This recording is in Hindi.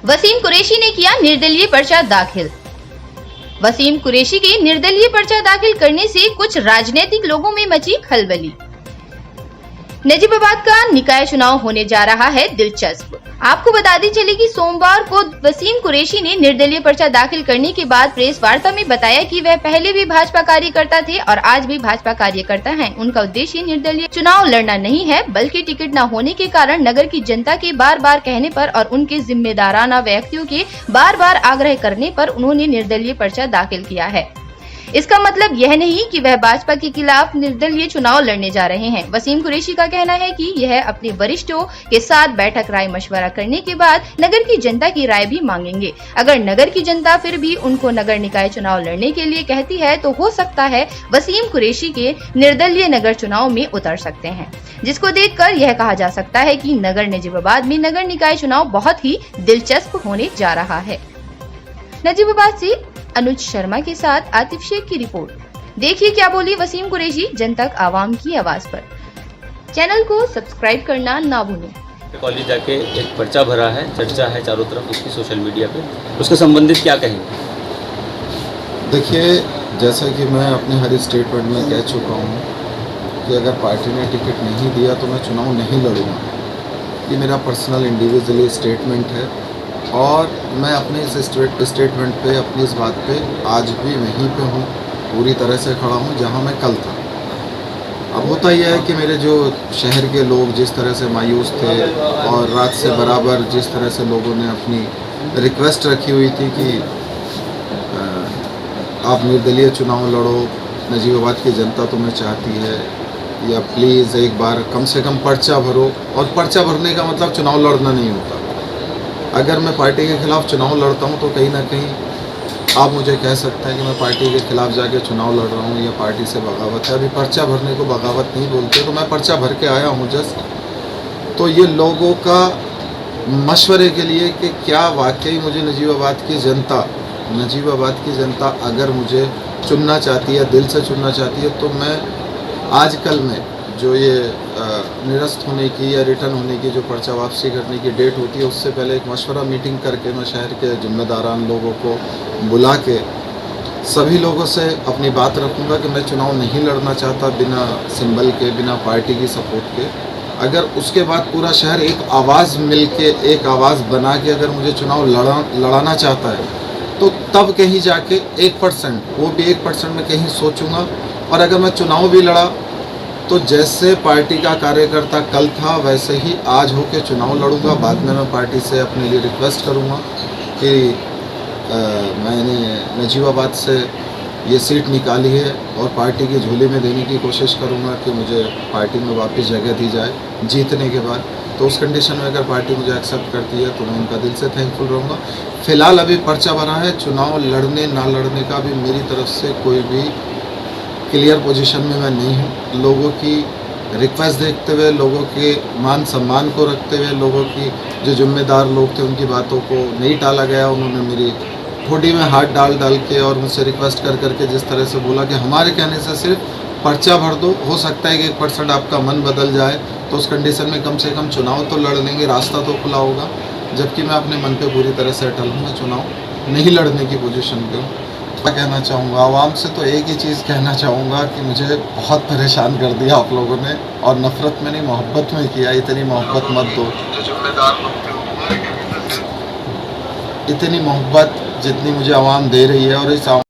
वसीम कुरैशी ने किया निर्दलीय पर्चा दाखिल। वसीम कुरैशी के निर्दलीय पर्चा दाखिल करने से कुछ राजनीतिक लोगों में मची खलबली। नजीबाबाद का निकाय चुनाव होने जा रहा है दिलचस्प। आपको बता दी चले कि सोमवार को वसीम कुरैशी ने निर्दलीय पर्चा दाखिल करने के बाद प्रेस वार्ता में बताया कि वह पहले भी भाजपा कार्यकर्ता थे और आज भी भाजपा कार्यकर्ता हैं। उनका उद्देश्य निर्दलीय चुनाव लड़ना नहीं है, बल्कि टिकट न होने के कारण नगर की जनता के बार बार कहने पर और उनके जिम्मेदाराना व्यक्तियों के बार बार आग्रह करने पर उन्होंने निर्दलीय पर्चा दाखिल किया है। इसका मतलब यह नहीं कि वह भाजपा के खिलाफ निर्दलीय चुनाव लड़ने जा रहे हैं। वसीम कुरैशी का कहना है कि यह अपने वरिष्ठों के साथ बैठक राय मशवरा करने के बाद नगर की जनता की राय भी मांगेंगे। अगर नगर की जनता फिर भी उनको नगर निकाय चुनाव लड़ने के लिए कहती है तो हो सकता है वसीम कुरैशी के निर्दलीय नगर चुनाव में उतर सकते हैं, जिसको देखकर यह कहा जा सकता है कि नगर नजीबाबाद में नगर निकाय चुनाव बहुत ही दिलचस्प होने जा रहा है। नजीबाबाद से अनुज शर्मा के साथ आतिफ शेख की रिपोर्ट। देखिए क्या बोली वसीम कुरैशी जन तक आवाम की आवाज पर। चैनल को सब्सक्राइब करना ना भूलें। कॉलेज जाके एक पर्चा भरा है, चर्चा है चारों तरफ उसकी सोशल मीडिया पे, उसके संबंधित क्या कहेंगे? देखिए, जैसा कि मैं अपने हर स्टेटमेंट में कह चुका हूँ कि अगर पार्टी ने टिकट नहीं दिया तो मैं चुनाव नहीं लड़ूंगा। ये मेरा पर्सनल इंडिविजुअली स्टेटमेंट है और मैं अपने इस स्टेटमेंट पे, अपनी इस बात पे आज भी वहीं पे हूँ, पूरी तरह से खड़ा हूँ जहाँ मैं कल था। अब होता यह है कि मेरे जो शहर के लोग जिस तरह से मायूस थे और रात से बराबर जिस तरह से लोगों ने अपनी रिक्वेस्ट रखी हुई थी कि आप निर्दलीय चुनाव लड़ो, नजीबाबाद की जनता तुम्हें चाहती है, या प्लीज़ एक बार कम से कम पर्चा भरो। और पर्चा भरने का मतलब चुनाव लड़ना नहीं होता। अगर मैं पार्टी के खिलाफ चुनाव लड़ता हूं तो कहीं ना कहीं आप मुझे कह सकते हैं कि मैं पार्टी के खिलाफ जाके चुनाव लड़ रहा हूं या पार्टी से बगावत है। अभी पर्चा भरने को बगावत नहीं बोलते, तो मैं पर्चा भर के आया हूं जस्ट। तो ये लोगों का मशवरे के लिए कि क्या वाकई मुझे नजीबाबाद की जनता अगर मुझे चुनना चाहती है, दिल से चुनना चाहती है, तो मैं आजकल में जो ये निरस्त होने की या रिटर्न होने की जो पर्चा वापसी करने की डेट होती है, उससे पहले एक मशवरा मीटिंग करके मैं शहर के जिम्मेदारान लोगों को बुला के सभी लोगों से अपनी बात रखूंगा कि मैं चुनाव नहीं लड़ना चाहता बिना सिंबल के, बिना पार्टी की सपोर्ट के। अगर उसके बाद पूरा शहर एक आवाज़ मिल के, एक आवाज़ बना के अगर मुझे चुनाव लड़ाना चाहता है, तो तब कहीं जाके 1%, वो भी 1% में कहीं सोचूंगा। और अगर मैं चुनाव भी लड़ा तो जैसे पार्टी का कार्यकर्ता कल था वैसे ही आज होके चुनाव लड़ूंगा। बाद में मैं पार्टी से अपने लिए रिक्वेस्ट करूंगा कि मैंने नजीबाबाद से ये सीट निकाली है और पार्टी की झोली में देने की कोशिश करूंगा कि मुझे पार्टी में वापस जगह दी जाए जीतने के बाद। तो उस कंडीशन में अगर पार्टी मुझे एक्सेप्ट करती है तो मैं उनका दिल से थैंकफुल रहूँगा। फ़िलहाल अभी पर्चा भरा है, चुनाव लड़ने ना लड़ने का भी मेरी तरफ से कोई भी क्लियर पोजीशन में मैं नहीं हूँ। लोगों की रिक्वेस्ट देखते हुए, लोगों के मान सम्मान को रखते हुए, लोगों की जो जिम्मेदार लोग थे उनकी बातों को नहीं टाला गया। उन्होंने मेरी ठोडी में हाथ डाल के और मुझसे रिक्वेस्ट करके जिस तरह से बोला कि हमारे कहने से सिर्फ पर्चा भर दो, हो सकता है कि 1% आपका मन बदल जाए, तो उस कंडीशन में कम से कम चुनाव तो लड़ लेंगे, रास्ता तो खुला होगा। जबकि मैं अपने मन पे पूरी तरह से अटल हूँ, मैं चुनाव नहीं लड़ने की पोजीशन पे हूँ। क्या कहना चाहूँगा आवाम से, तो एक ही चीज़ कहना चाहूँगा कि मुझे बहुत परेशान कर दिया आप लोगों ने, और नफ़रत में नहीं मोहब्बत में किया। इतनी मोहब्बत मत दो, इतनी मोहब्बत जितनी मुझे आवाम दे रही है और इस